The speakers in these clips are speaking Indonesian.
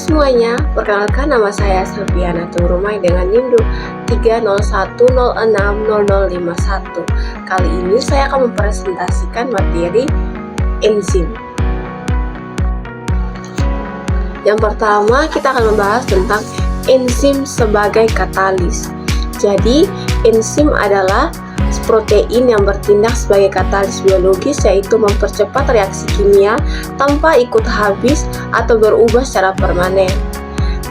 semuanya, perkenalkan nama saya Selviana Tungrumai dengan NIM 301060051. Kali ini saya akan mempresentasikan materi enzim. Yang pertama, kita akan membahas tentang enzim sebagai katalis. Jadi, enzim adalah protein yang bertindak sebagai katalis biologis, yaitu mempercepat reaksi kimia tanpa ikut habis atau berubah secara permanen.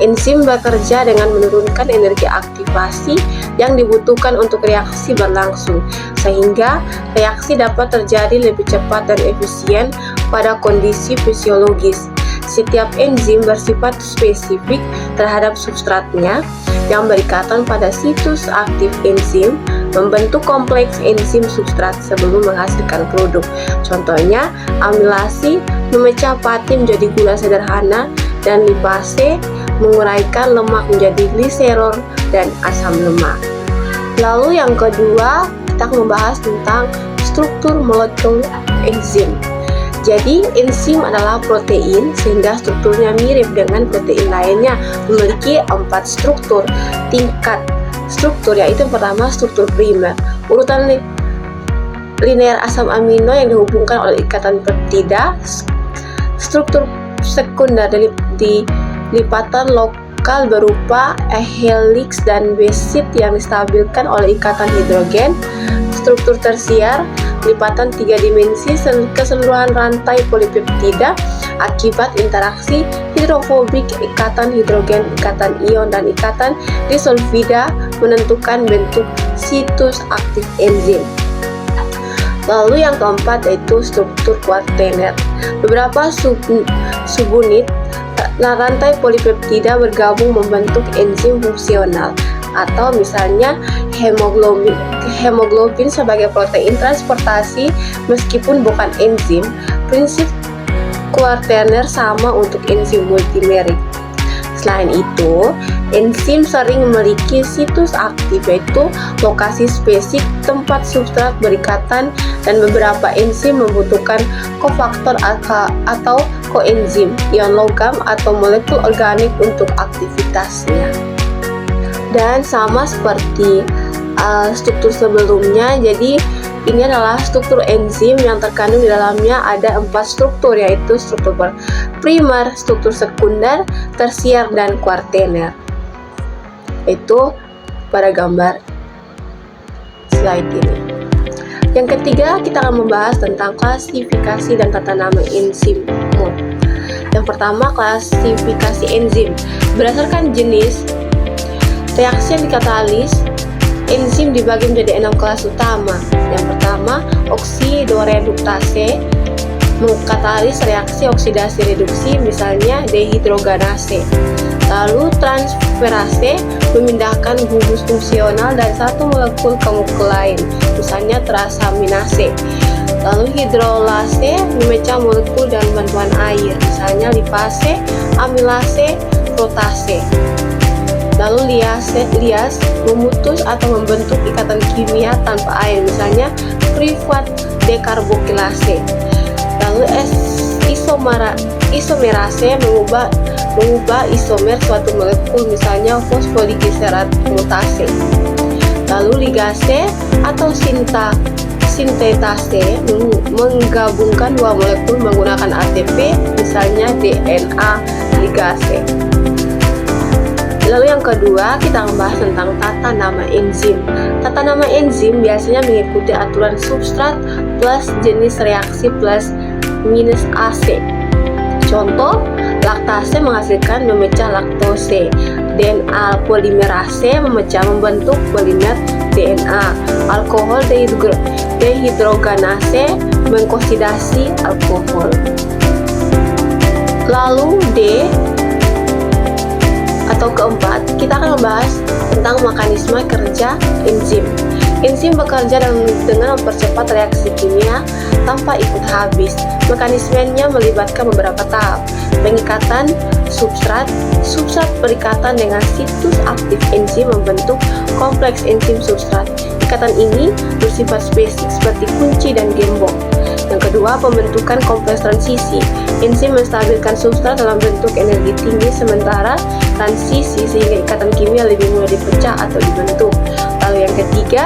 Enzim bekerja dengan menurunkan energi aktivasi yang dibutuhkan untuk reaksi berlangsung, sehingga reaksi dapat terjadi lebih cepat dan efisien pada kondisi fisiologis. Setiap enzim bersifat spesifik terhadap substratnya yang berikatan pada situs aktif enzim, membentuk kompleks enzim substrat sebelum menghasilkan produk. Contohnya, amilase memecah pati menjadi gula sederhana, dan lipase menguraikan lemak menjadi gliserol dan asam lemak. Lalu yang kedua, kita akan membahas tentang struktur molekul enzim. Jadi, enzim adalah protein sehingga strukturnya mirip dengan protein lainnya, memiliki 4 struktur tingkat struktur, yaitu pertama struktur primer, urutan linear asam amino yang dihubungkan oleh ikatan peptida. Struktur sekunder di lipatan lokal berupa helix dan basit yang distabilkan oleh ikatan hidrogen. Struktur tersier, lipatan 3 dimensi keseluruhan rantai polipeptida akibat interaksi hidrofobik ikatan hidrogen, ikatan ion, dan ikatan disulfida menentukan bentuk situs aktif enzim. Lalu yang keempat yaitu struktur kuaterner. Beberapa subunit rantai polipeptida bergabung membentuk enzim fungsional, atau misalnya hemoglobin sebagai protein transportasi meskipun bukan enzim. Prinsip kuaterner sama untuk enzim multimerik. Selain itu, enzim sering memiliki situs aktif, yaitu lokasi spesifik tempat substrat berikatan, dan beberapa enzim membutuhkan kofaktor atau koenzim, ion logam atau molekul organik untuk aktivitasnya. Dan sama seperti struktur sebelumnya, jadi ini adalah struktur enzim yang terkandung di dalamnya ada 4 struktur, yaitu struktur primer, struktur sekunder, tersier, dan kuaterner. Itu pada gambar slide ini. Yang ketiga, kita akan membahas tentang klasifikasi dan tata nama enzim. Yang pertama, klasifikasi enzim. Berdasarkan jenis reaksi yang dikatalis, enzim dibagi menjadi 6 kelas utama. Yang pertama, oksidoreduktase, mengkatalis reaksi oksidasi reduksi, misalnya dehidrogenase. Lalu transferase, memindahkan gugus fungsional dari satu molekul ke molekul lain, misalnya transaminase. Lalu hidrolase, memecah molekul dengan bantuan air, misalnya lipase, amilase, protase. Lalu lias memutus atau membentuk ikatan kimia tanpa air, misalnya privat dekarbokilase. Lalu isomerase mengubah isomer suatu molekul, misalnya fosfodigliserat mutase. Lalu ligase atau sintetase menggabungkan 2 molekul menggunakan ATP, misalnya DNA ligase. Lalu yang kedua, kita membahas tentang tata nama enzim. Tata nama enzim biasanya mengikuti aturan substrat plus jenis reaksi plus minus AC. Contoh, laktase menghasilkan memecah laktose, DNA polimerase membentuk polimer DNA, alkohol dehidrogenase mengoksidasi alkohol. Lalu D atau keempat, kita akan membahas tentang mekanisme kerja enzim. Enzim bekerja dengan mempercepat reaksi kimia tanpa ikut habis. Mekanismenya melibatkan beberapa tahap: pengikatan substrat berikatan dengan situs aktif enzim membentuk kompleks enzim substrat. Ikatan ini bersifat spesifik seperti kunci dan gembok. Yang kedua, pembentukan kompleks transisi. Enzim menstabilkan substrat dalam bentuk energi tinggi sementara transisi sehingga ikatan kimia lebih mudah dipecah atau dibentuk. Lalu yang ketiga,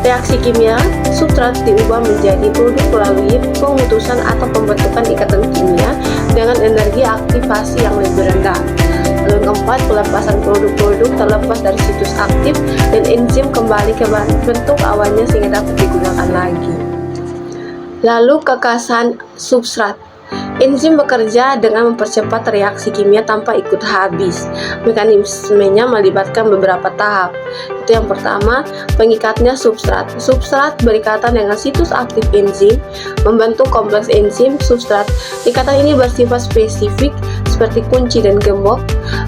reaksi kimia substrat diubah menjadi produk melalui pengutusan atau pembentukan ikatan kimia dengan energi aktivasi yang lebih rendah. Lalu yang keempat, pelepasan produk-produk terlepas dari situs aktif dan enzim kembali ke bentuk awalnya sehingga dapat digunakan lagi. Lalu kekasan substrat. Enzim bekerja dengan mempercepat reaksi kimia tanpa ikut habis. Mekanismenya melibatkan beberapa tahap. Itu yang pertama, pengikatnya substrat. Substrat berikatan dengan situs aktif enzim, membentuk kompleks enzim substrat. Ikatan ini bersifat spesifik seperti kunci dan gembok.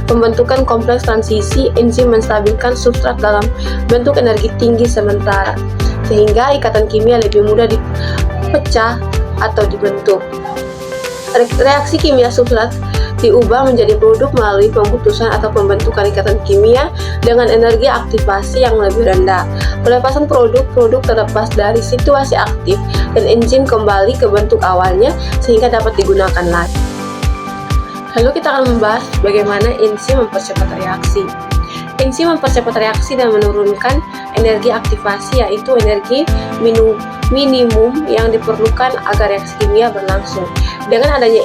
Pembentukan kompleks transisi, enzim menstabilkan substrat dalam bentuk energi tinggi sementara, sehingga ikatan kimia lebih mudah dipecah atau dibentuk. Reaksi kimia substrat diubah menjadi produk melalui pemutusan atau pembentukan ikatan kimia dengan energi aktivasi yang lebih rendah. Pelepasan produk-produk terlepas dari situasi aktif dan enzim kembali ke bentuk awalnya sehingga dapat digunakan lagi. Lalu kita akan membahas bagaimana enzim mempercepat reaksi. Enzim mempercepat reaksi dan menurunkan energi aktivasi, yaitu energi minimum yang diperlukan agar reaksi kimia berlangsung. Dengan adanya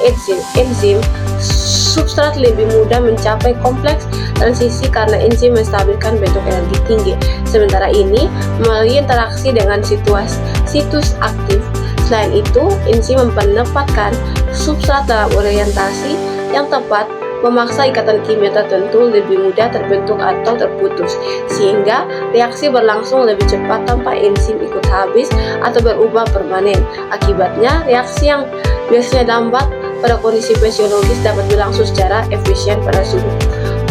enzim, substrat lebih mudah mencapai kompleks transisi karena enzim menstabilkan bentuk energi tinggi. Sementara ini, melalui interaksi dengan situs aktif. Selain itu, enzim menempatkan substrat dalam orientasi yang tepat, memaksa ikatan kimia tertentu lebih mudah terbentuk atau terputus, sehingga reaksi berlangsung lebih cepat tanpa enzim ikut habis atau berubah permanen. Akibatnya, reaksi yang biasanya lambat pada kondisi fisiologis dapat berlangsung secara efisien pada suhu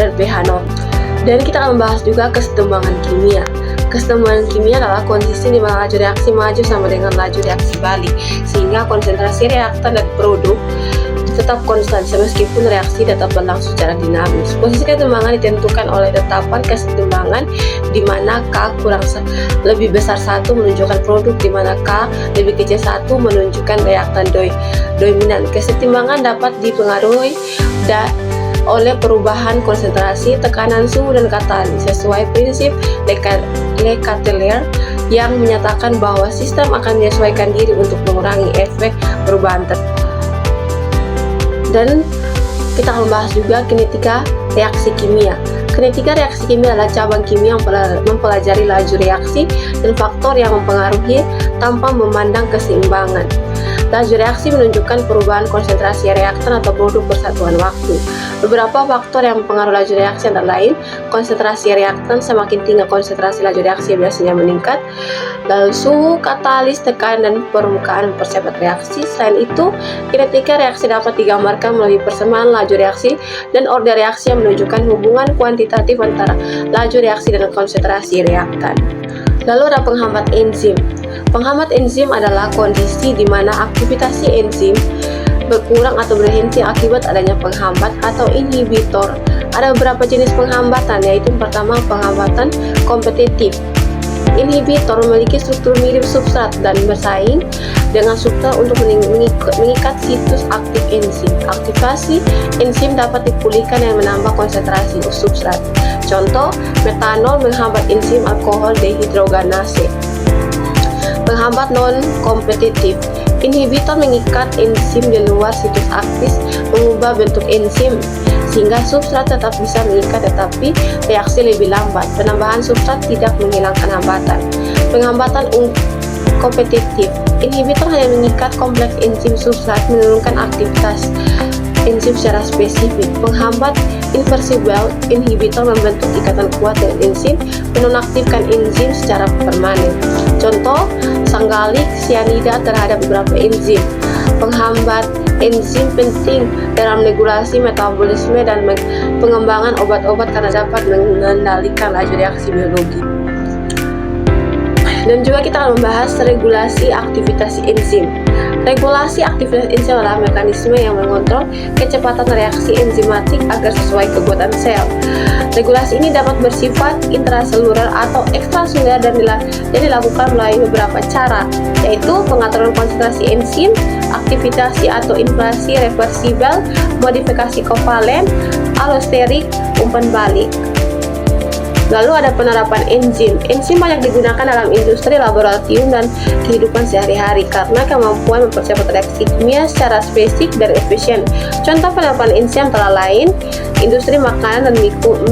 dan pH 0. Dan kita akan membahas juga kesetimbangan kimia. Kesetimbangan kimia adalah kondisi di mana laju reaksi maju sama dengan laju reaksi balik, sehingga konsentrasi reaktan dan produk tetap konstan meskipun reaksi tetap berlangsung secara dinamis. Posisi kesetimbangan ditentukan oleh tetapan kesetimbangan di mana K lebih besar 1 menunjukkan produk, di mana K lebih kecil 1 menunjukkan reaktan dominan. Kesetimbangan dapat dipengaruhi oleh perubahan konsentrasi, tekanan suhu, dan katalis sesuai prinsip Le Chatelier yang menyatakan bahwa sistem akan menyesuaikan diri untuk mengurangi efek perubahan tersebut. Dan kita akan membahas juga kinetika reaksi kimia. Kinetika reaksi kimia adalah cabang kimia yang mempelajari laju reaksi dan faktor yang mempengaruhi tanpa memandang keseimbangan. Laju reaksi menunjukkan perubahan konsentrasi reaktan atau produk bersatuan waktu. Beberapa faktor yang mempengaruhi laju reaksi antara lain, konsentrasi reaktan semakin tinggi konsentrasi laju reaksi biasanya meningkat. Lalu suhu, katalis, tekanan, dan permukaan mempercepat reaksi. Selain itu, kinetika reaksi dapat digambarkan melalui persamaan laju reaksi dan order reaksi yang menunjukkan hubungan kuantitatif antara laju reaksi dan konsentrasi reaktan. Lalu ada penghambat enzim. Penghambat enzim adalah kondisi di mana aktivitas enzim berkurang atau berhenti akibat adanya penghambat atau inhibitor. Ada beberapa jenis penghambatan, yaitu pertama penghambatan kompetitif. Inhibitor memiliki struktur mirip substrat dan bersaing dengan substrat untuk mengikat situs aktif enzim. Aktivasi enzim dapat dipulihkan dengan menambah konsentrasi substrat. Contoh, metanol menghambat enzim alkohol dehidrogenase. Penghambat non-kompetitif. Inhibitor mengikat enzim di luar situs aktif, mengubah bentuk enzim sehingga substrat tetap bisa mengikat tetapi reaksi lebih lambat. Penambahan substrat tidak menghilangkan hambatan. Penghambatan kompetitif. Inhibitor hanya mengikat kompleks enzim substrat, menurunkan aktivitas enzim secara spesifik. Penghambat irreversible. Inhibitor membentuk ikatan kuat dengan enzim, menonaktifkan enzim secara permanen. Contoh, sanggalik sianida terhadap beberapa enzim. Penghambat enzim penting dalam regulasi metabolisme dan pengembangan obat-obat karena dapat mengendalikan laju reaksi biologi. Dan juga kita akan membahas regulasi aktivitas enzim. Regulasi aktivitas enzim adalah mekanisme yang mengontrol kecepatan reaksi enzimatik agar sesuai kebutuhan sel. Regulasi ini dapat bersifat intraseluler atau ekstraseluler dan dilakukan melalui beberapa cara, yaitu pengaturan konsentrasi enzim aktivasi atau inflasi reversibel, modifikasi kovalen, allosterik, umpan balik. Lalu ada penerapan enzim. Enzim banyak digunakan dalam industri, laboratorium, dan kehidupan sehari-hari karena kemampuan mempercepat reaksi kimia secara spesifik dan efisien. Contoh penerapan enzim antara lain industri makanan dan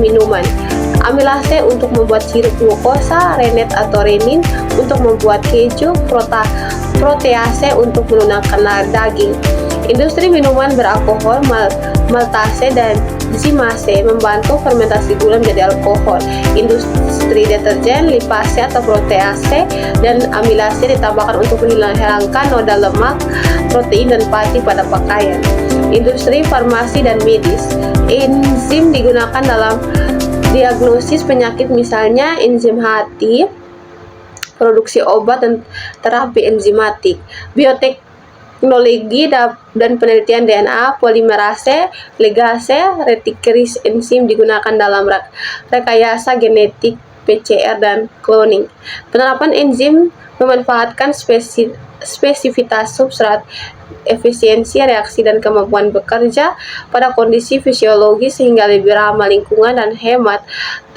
minuman. Amilase untuk membuat sirup glukosa, rennet atau renin untuk membuat keju, protease untuk melunakkan daging. Industri minuman beralkohol, maltase dan zimase membantu fermentasi gula menjadi alkohol. Industri deterjen, lipase atau protease dan amilase ditambahkan untuk menghilangkan noda lemak, protein dan pati pada pakaian. Industri farmasi dan medis. Enzim digunakan dalam diagnosis penyakit, misalnya enzim hati, produksi obat dan terapi enzimatik. Bioteknologi dan penelitian DNA, polimerase, ligase, retikris enzim digunakan dalam rekayasa genetik, PCR dan cloning. Penerapan enzim memanfaatkan spesifitas substrat, efisiensi reaksi dan kemampuan bekerja pada kondisi fisiologis sehingga lebih ramah lingkungan dan hemat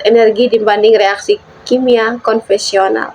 energi dibanding reaksi kimia konvensional.